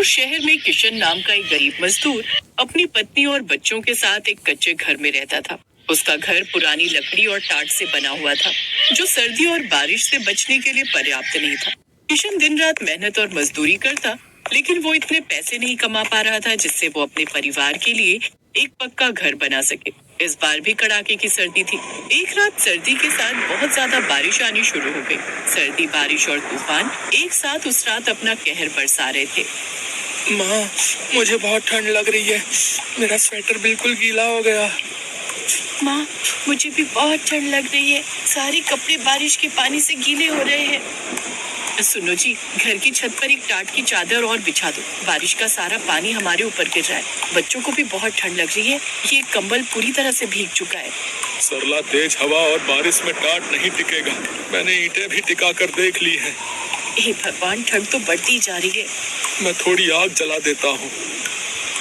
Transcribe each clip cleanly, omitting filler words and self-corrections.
शहर में किशन नाम का एक गरीब मजदूर अपनी पत्नी और बच्चों के साथ एक कच्चे घर में रहता था। उसका घर पुरानी लकड़ी और टाट से बना हुआ था, जो सर्दी और बारिश से बचने के लिए पर्याप्त नहीं था। किशन दिन रात मेहनत और मजदूरी करता, लेकिन वो इतने पैसे नहीं कमा पा रहा था जिससे वो अपने परिवार के लिए एक पक्का घर बना सके। इस बार भी कड़ाके की सर्दी थी। एक रात सर्दी के साथ बहुत ज्यादा बारिश आनी शुरू हो गई। सर्दी, बारिश और तूफान एक साथ उस रात अपना कहर बरसा रहे थे। माँ, मुझे बहुत ठंड लग रही है। मेरा स्वेटर बिल्कुल गीला हो गया। माँ, मुझे भी बहुत ठंड लग रही है। सारे कपड़े बारिश के पानी से गीले हो रहे हैं। सुनो जी, घर की छत पर एक टाट की चादर और बिछा दो। बारिश का सारा पानी हमारे ऊपर गिर रहा है। बच्चों को भी बहुत ठंड लग रही है। ये कंबल पूरी तरह से भीग चुका है। सरला, तेज हवा और बारिश में टाट नहीं टिकेगा। मैंने ईंटें भी टिका कर देख ली हैं। हे भगवान, ठंड तो बढ़ती जा रही है। मैं थोड़ी आग जला देता हूँ।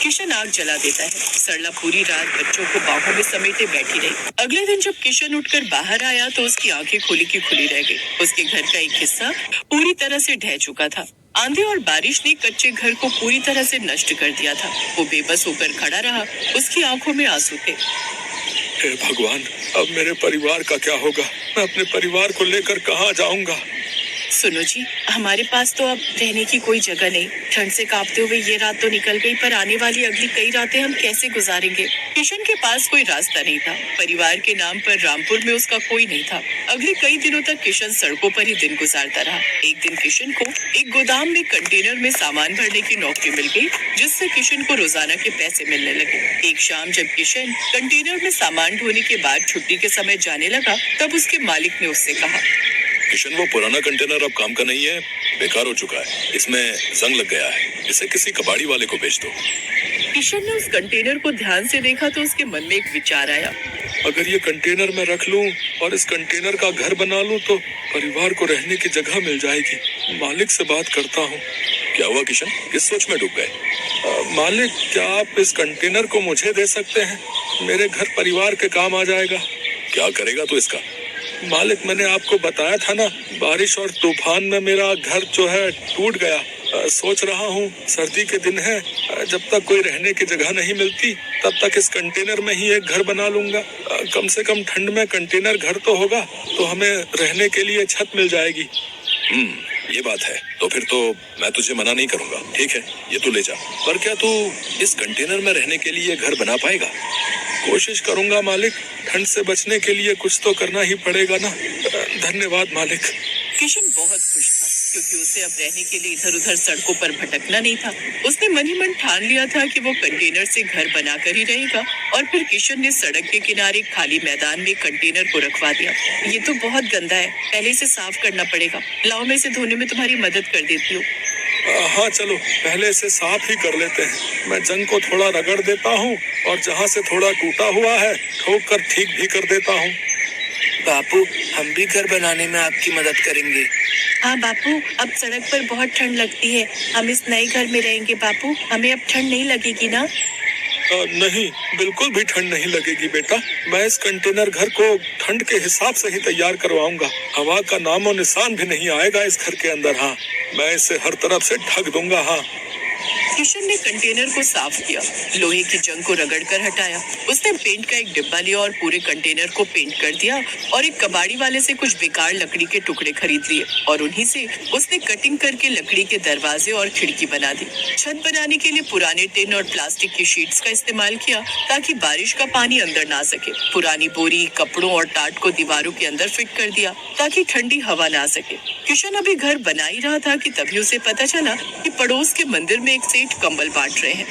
किशन आग जला देता है। सरला पूरी रात बच्चों को बाहों में समेटे बैठी रही। अगले दिन जब किशन उठकर बाहर आया तो उसकी आंखें खुली की खुली रह गई। उसके घर का एक हिस्सा पूरी तरह से ढह चुका था। आंधी और बारिश ने कच्चे घर को पूरी तरह से नष्ट कर दिया था। वो बेबस होकर खड़ा रहा। उसकी आंखों में आंसू थे। हे भगवान, अब मेरे परिवार का क्या होगा? मैं अपने परिवार को लेकर कहाँ जाऊंगा? सुनो जी, हमारे पास तो अब रहने की कोई जगह नहीं। ठंड से कांपते हुए ये रात तो निकल गई, पर आने वाली अगली कई रातें हम कैसे गुजारेंगे? किशन के पास कोई रास्ता नहीं था। परिवार के नाम पर रामपुर में उसका कोई नहीं था। अगले कई दिनों तक किशन सड़कों पर ही दिन गुजारता रहा। एक दिन किशन को एक गोदाम में कंटेनर में सामान भरने की नौकरी मिल गई, जिससे किशन को रोजाना के पैसे मिलने लगे। एक शाम जब किशन कंटेनर में सामान ढोने के बाद छुट्टी के समय जाने लगा, तब उसके मालिक ने उससे कहा, किशन, वो पुराना कंटेनर अब काम का नहीं है, बेकार हो चुका है। इसमें जंग लग गया है। इसे किसी कबाड़ी वाले को बेच दो। किशन ने उस कंटेनर को ध्यान से देखा तो उसके मन में एक विचार आया। अगर ये कंटेनर मैं रख लूं और इस कंटेनर का घर बना लूं तो परिवार को रहने की जगह मिल जाएगी। मालिक से बात करता हूँ। क्या हुआ किशन, किस सोच में डूब गए? मालिक, क्या आप इस कंटेनर को मुझे दे सकते हैं? मेरे घर परिवार के काम आ जाएगा। क्या करेगा तू इसका? मालिक, मैंने आपको बताया था ना, बारिश और तूफान में मेरा घर जो है टूट गया। सोच रहा हूँ सर्दी के दिन है, जब तक कोई रहने की जगह नहीं मिलती तब तक इस कंटेनर में ही एक घर बना लूंगा। कम से कम ठंड में कंटेनर घर तो होगा, तो हमें रहने के लिए छत मिल जाएगी। ये बात है। तो फिर तो मैं तुझे मना नहीं करूंगा। ठीक है, ये तू ले जा। पर क्या तू इस कंटेनर में रहने के लिए घर बना पाएगा? कोशिश करूंगा मालिक। ठंड से बचने के लिए कुछ तो करना ही पड़ेगा ना। धन्यवाद मालिक। किशन बहुत खुश था, क्योंकि उसे अब रहने के लिए इधर उधर सड़कों पर भटकना नहीं था। उसने मन ही मन ठान लिया था कि वो कंटेनर से घर बनाकर ही रहेगा। और फिर किशन ने सड़क के किनारे खाली मैदान में कंटेनर को रखवा दिया। ये तो बहुत गंदा है, पहले इसे साफ करना पड़ेगा। लाओ, मैं इसे धोने में तुम्हारी मदद कर देती हूँ। हाँ चलो, पहले इसे साफ ही कर लेते हैं। मैं जंग को थोड़ा रगड़ देता हूँ और जहाँ से थोड़ा टूटा हुआ है ठोक कर ठीक भी कर देता हूँ। बापू, हम भी घर बनाने में आपकी मदद करेंगे। हाँ बापू, अब सड़क पर बहुत ठंड लगती है। हम इस नए घर में रहेंगे बापू। हमें अब ठंड नहीं लगेगी ना? नहीं, बिल्कुल भी ठंड नहीं लगेगी बेटा। मैं इस कंटेनर घर को ठंड के हिसाब से ही तैयार करवाऊंगा। हवा का नामो निशान भी नहीं आएगा इस घर के अंदर। हाँ, मैं इसे हर तरफ से ढक दूंगा। हाँ। किशन ने कंटेनर को साफ किया, लोहे की जंग को रगड़कर हटाया। उसने पेंट का एक डिब्बा लिया और पूरे कंटेनर को पेंट कर दिया और एक कबाड़ी वाले से कुछ बेकार लकड़ी के टुकड़े खरीद लिए और उन्हीं से उसने कटिंग करके लकड़ी के दरवाजे और खिड़की बना दी। छत बनाने के लिए पुराने टिन और प्लास्टिक की शीट्स का इस्तेमाल किया ताकि बारिश का पानी अंदर ना सके। पुरानी बोरी, कपड़ों और टाट को दीवारों के अंदर फिट कर दिया ताकि ठंडी हवा ना सके। किशन अभी घर बना ही रहा था कि तभी उसे पता चला कि पड़ोस के मंदिर में एक सेठ कंबल बांट रहे हैं।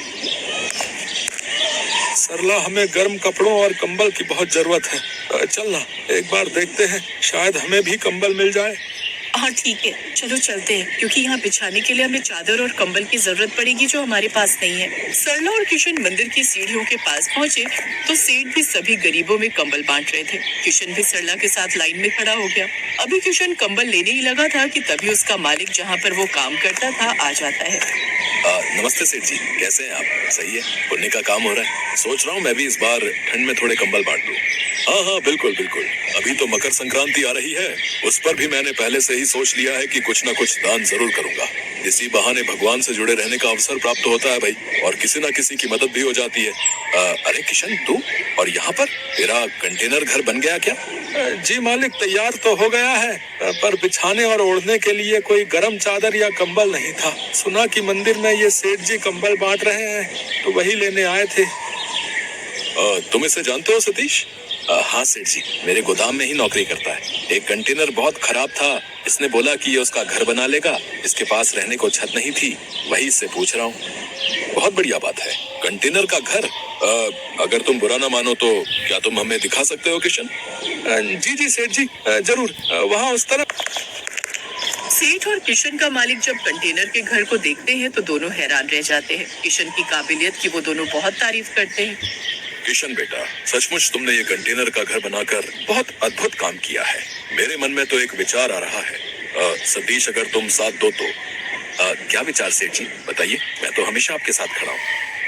सरला, हमें गर्म कपड़ों और कंबल की बहुत जरूरत है। चलना, एक बार देखते हैं, शायद हमें भी कंबल मिल जाए। हाँ ठीक है, चलो चलते हैं, क्योंकि यहाँ बिछाने के लिए हमें चादर और कंबल की जरूरत पड़ेगी, जो हमारे पास नहीं है। सरला और किशन मंदिर की सीढ़ियों के पास पहुँचे तो सेठ भी सभी गरीबों में कंबल बांट रहे थे। किशन भी सरला के साथ लाइन में खड़ा हो गया। अभी किशन कंबल लेने ही लगा था कि तभी उसका मालिक, जहाँ पर वो काम करता था, आ जाता है। नमस्ते सेठ जी, कैसे हैं आप? सही है, पुण्य का काम हो रहा है। सोच रहा हूँ मैं भी इस बार ठंड में थोड़े कंबल बांट दूं। हाँ, बिल्कुल बिल्कुल। अभी तो मकर संक्रांति आ रही है, उस पर भी मैंने पहले से ही सोच लिया है कि कुछ न कुछ दान जरूर करूंगा। इसी बहाने भगवान से जुड़े रहने का अवसर प्राप्त होता है भाई, और किसी ना किसी की मदद भी हो जाती है। अरे किशन, तू और यहाँ पर तेरा कंटेनर घर बन गया क्या? जी मालिक, तैयार तो हो गया है, पर बिछाने और ओढ़ने के लिए कोई गर्म चादर या कंबल नहीं था। सुना कि मंदिर में ये सेठ जी कंबल बांट रहे हैं, तो वही लेने आए थे। तुम इसे जानते हो सतीश? हाँ सेठ जी, मेरे गोदाम में ही नौकरी करता है। एक कंटेनर बहुत खराब था, इसने बोला कि ये उसका घर बना लेगा, इसके पास रहने को छत नहीं थी, वही से पूछ रहा हूँ। बहुत बढ़िया बात है, कंटेनर का घर। अगर तुम बुरा ना मानो तो क्या तुम हमें दिखा सकते हो किशन? जी जी सेठ जी, जरूर, वहाँ उस तरफ। सेठ और किशन का मालिक जब कंटेनर के घर को देखते हैं तो दोनों हैरान रह जाते हैं। किशन की काबिलियत की वो दोनों बहुत तारीफ करते हैं। किशन बेटा, सचमुच तुमने ये कंटेनर का घर बनाकर बहुत अद्भुत काम किया है। मेरे मन में तो एक विचार आ रहा है। सतीश, अगर तुम साथ दो तो। क्या विचार सेठ जी, बताइए, मैं तो हमेशा आपके साथ खड़ा हूँ।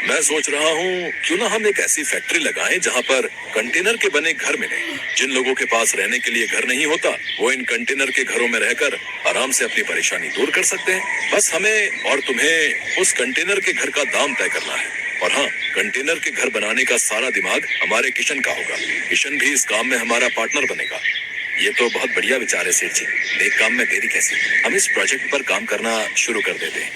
मैं सोच रहा हूँ क्यों ना हम एक ऐसी फैक्ट्री लगाएं जहाँ पर कंटेनर के बने घर मिले। जिन लोगों के पास रहने के लिए घर नहीं होता, वो इन कंटेनर के घरों में रहकर आराम से अपनी परेशानी दूर कर सकते हैं। बस हमें और तुम्हें उस कंटेनर के घर का दाम तय करना है। और हाँ, कंटेनर के घर बनाने का सारा दिमाग हमारे किशन का होगा। किशन भी इस काम में हमारा पार्टनर बनेगा। ये तो बहुत बढ़िया विचार है सेठ जी। नेक काम में देरी कैसी, हम इस प्रोजेक्ट पर काम करना शुरू कर देते हैं।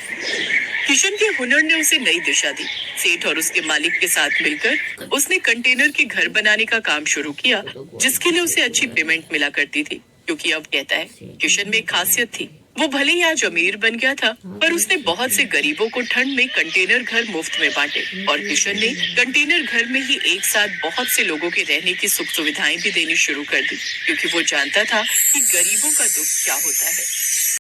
किशन के हुनर ने उसे नई दिशा दी। सेठ और उसके मालिक के साथ मिलकर उसने कंटेनर के घर बनाने का काम शुरू किया, जिसके लिए उसे अच्छी पेमेंट मिला करती थी। क्योंकि अब कहता है, किशन में एक खासियत थी। वो भले ही आज अमीर बन गया था, पर उसने बहुत से गरीबों को ठंड में कंटेनर घर मुफ्त में बांटे। और किशन ने कंटेनर घर में ही एक साथ बहुत से लोगों के रहने की सुख सुविधाएं भी देनी शुरू कर दी, क्योंकि वो जानता था कि गरीबों का दुख क्या होता है।